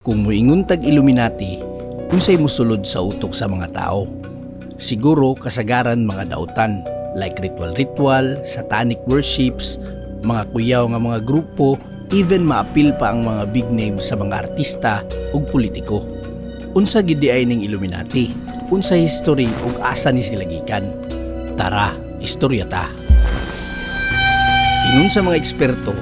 Kung moingon tag Illuminati, unsay mosulod sa utok sa mga tao? Siguro kasagaran mga dautan like ritual, satanic worships, mga kuyaw nga mga grupo, even maapil pa ang mga big names sa mga artista ug politiko. Unsa gid ay ning Illuminati? Unsa history ug asa ni sila gikan? Tara, istorya ta. Ingon sa mga eksperto,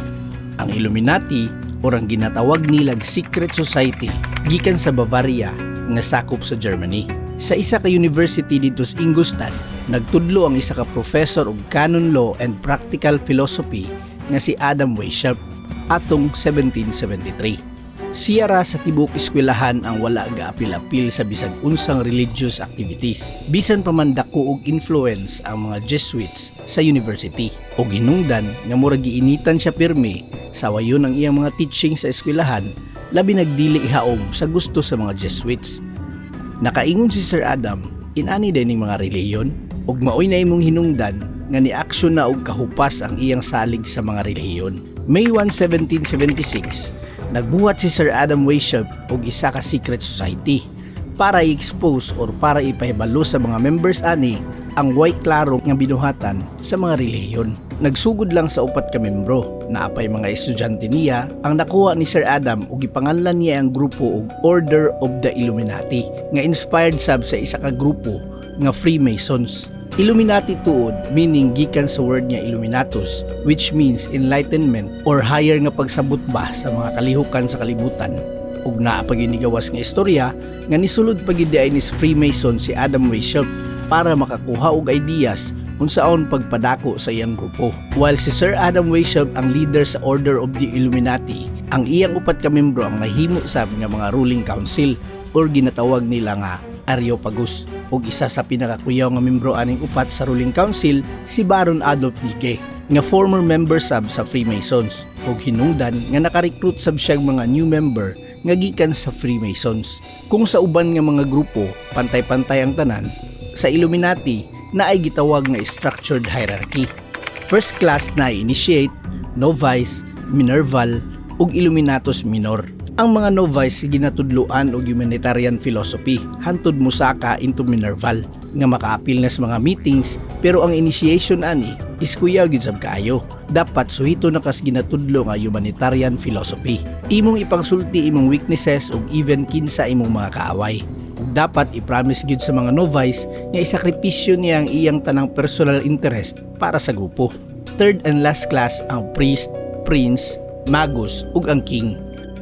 ang Illuminati o ang ginatawag nilang secret society gikan sa Bavaria nga sakop sa Germany. Sa isa ka university dito sa Ingolstadt, nagtudlo ang isa ka professor og canon law and practical philosophy nga si Adam Weishaupt atong 1773. Siya ra sa tibok eskwelahan ang wala gaapil-apil sa bisag unsang religious activities. Bisan pa man dako og influence ang mga Jesuits sa university. O ginungdan nga murag giinitan siya pirmi sa wayon ang iyang mga teaching sa eskwelahan, labi nagdili ihaom sa gusto sa mga Jesuits. Nakaingon si Sir Adam, inani dining mga relihiyon, ug maoy na imong hinungdan nga ni-aksyon na og kahupas ang iyang salig sa mga relihiyon. May 1, 1776, nagbuhat si Sir Adam Weishaupt og isa ka secret society para i-expose or para ipahibalo sa mga members ani ang way klaro nga binuhatan sa mga relihiyon. Nagsugod lang sa upat ka membro na apay mga estudyante niya ang nakuha ni Sir Adam ug ipanganlan niya ang grupo og Order of the Illuminati nga inspired sab sa isa ka grupo nga Freemasons. Illuminati tuod meaning gikan sa word nga Illuminatus, which means enlightenment or higher nga pagsabot ba sa mga kalihukan sa kalibutan. Ug naa pa gyud gawas nga istorya nga nisulod pa gyud ni Freemason si Adam Weishaupt para makakuha og ideas unsaon pagpadako sa iyang grupo. While si Sir Adam Weishaupt ang leader sa Order of the Illuminati, ang iyang upat ka membro ang nahimo sab nga mga ruling council or ginatawag nila nga Areopagus. Ug isa sa pinakakuyaw nga membro aning upat sa ruling council si Baron Adolf Digge nga former member sab sa Freemasons ug hinungdan nga nakarecruit sab siya mga new member nga gikan sa Freemasons. Kung sa uban nga mga grupo pantay-pantay ang tanan, sa Illuminati na ay gitawag nga structured hierarchy. First class na initiate, novice, minerval ug Illuminatus minor. Ang mga novice ginatudloan og humanitarian philosophy hantud musaka into minerval nga makaapil na sa mga meetings, pero ang initiation ani is kuyaw gyud sab kaayo. Dapat suhito na kas ginatudlo nga humanitarian philosophy. Imong ipangsulti imong weaknesses ug even kinsa imong mga kaaway. Dapat i-promise gyud sa mga novice nga isakripisyo niya ang iyang tanang personal interest para sa grupo. Third and last class ang priest, prince, magus ug ang king.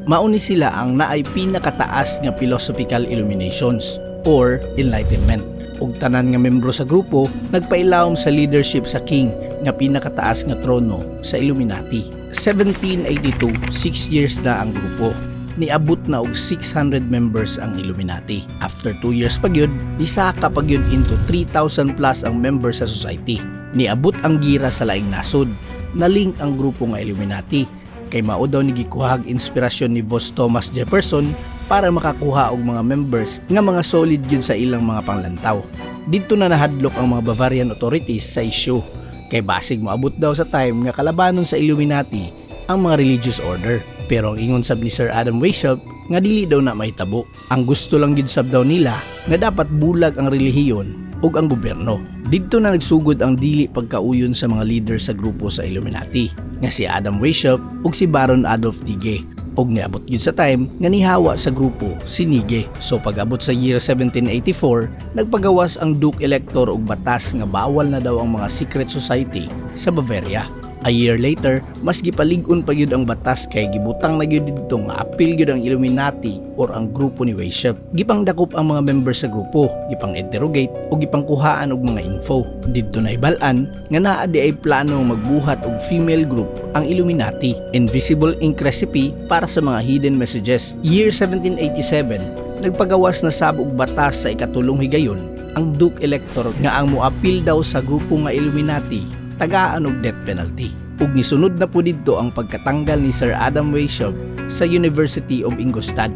Mauni sila ang naay pinakataas nga philosophical illuminations or enlightenment. Ug tanan nga membro sa grupo nagpailawom sa leadership sa king nga pinakataas nga trono sa Illuminati. 1782, 6 years na ang grupo. Niabot na og 600 members ang Illuminati. After 2 years pa gyud, isaka pa gyud into 3,000 plus ang members sa society. Niabot ang gira sa laing nasod. Nalink ang grupo nga Illuminati kay mao daw ni gikuhag inspirasyon ni Boss Thomas Jefferson para makakuha og mga members nga mga solid gyud sa ilang mga panglantaw. Didto na nahadlok ang mga Bavarian authorities sa issue kay basig moabot daw sa time nga kalabanon sa Illuminati ang mga religious order. Pero ang ingon sab ni Sir Adam Weishaupt nga dili daw na mahitabo. Ang gusto lang gyud sab daw nila nga dapat bulag ang relihiyon ug ang gobyerno. Didto na nagsugod ang dili pagkauyon sa mga leader sa grupo sa Illuminati nga si Adam Weishaupt ug si Baron Adolf Digge. Og niabot gyud sa time nga nihawa sa grupo si Nige. So pag-abot sa year 1784, nagpagawas ang Duke Elector og batas nga bawal na daw ang mga secret society sa Bavaria. A year later, mas gipalig-on pa gyud ang batas kay gibutang na gyud didto nga apil gyud ang Illuminati or ang grupo ni Weishaupt. Gipangdakop ang mga members sa grupo, gipang-interrogate o gipangkuhaan og mga info. Didto na ibalan nga naa di ay plano magbuhat og female group ang Illuminati. Invisible ink recipe para sa mga hidden messages. Year 1787, nagpagawas na sab og batas sa ikatulong higayon ang Duke Elector nga ang moapil daw sa grupo nga Illuminati tagaan og death penalty. Ug nisunod na po didto ang pagkatanggal ni Sir Adam Weishaupt sa University of Ingolstadt.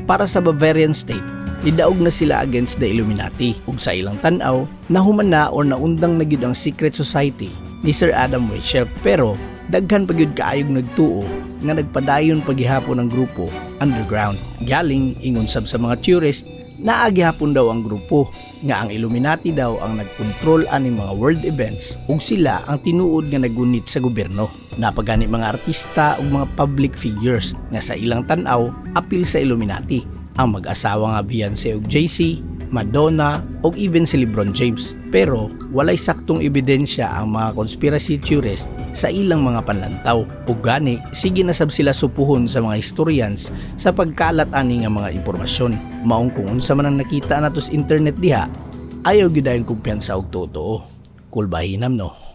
Para sa Bavarian state, nidaog na sila against the Illuminati. Ug sa ilang tan-aw, nahuman na or naundang na gyud ang secret society ni Sir Adam Weishaupt. Pero daghan pa gyud kaayog nagtuo nga nagpadayon paghihapon ng grupo underground. Galing ingon sab sa mga tourist na agyapon daw ang grupo nga ang Illuminati daw ang nagkontrol ani mga world events ug sila ang tinuod nga nagunit sa gobyerno. Napagani mga artista ug mga public figures nga sa ilang tan-aw apil sa Illuminati. Ang mag-asawa nga Beyonce ug Jay-Z, Madonna ug even si LeBron James. Pero walay saktong ebidensya ang mga conspiracy theorists sa ilang mga panlantaw. Ug gani sige na sab sila supuhon sa mga historians sa pagkalat ani nga mga impormasyon. Maong kung unsa man ang nakita nato sa internet diha, ayaw gyud ayon kumpiyansa og totoo. Kulbahinam no.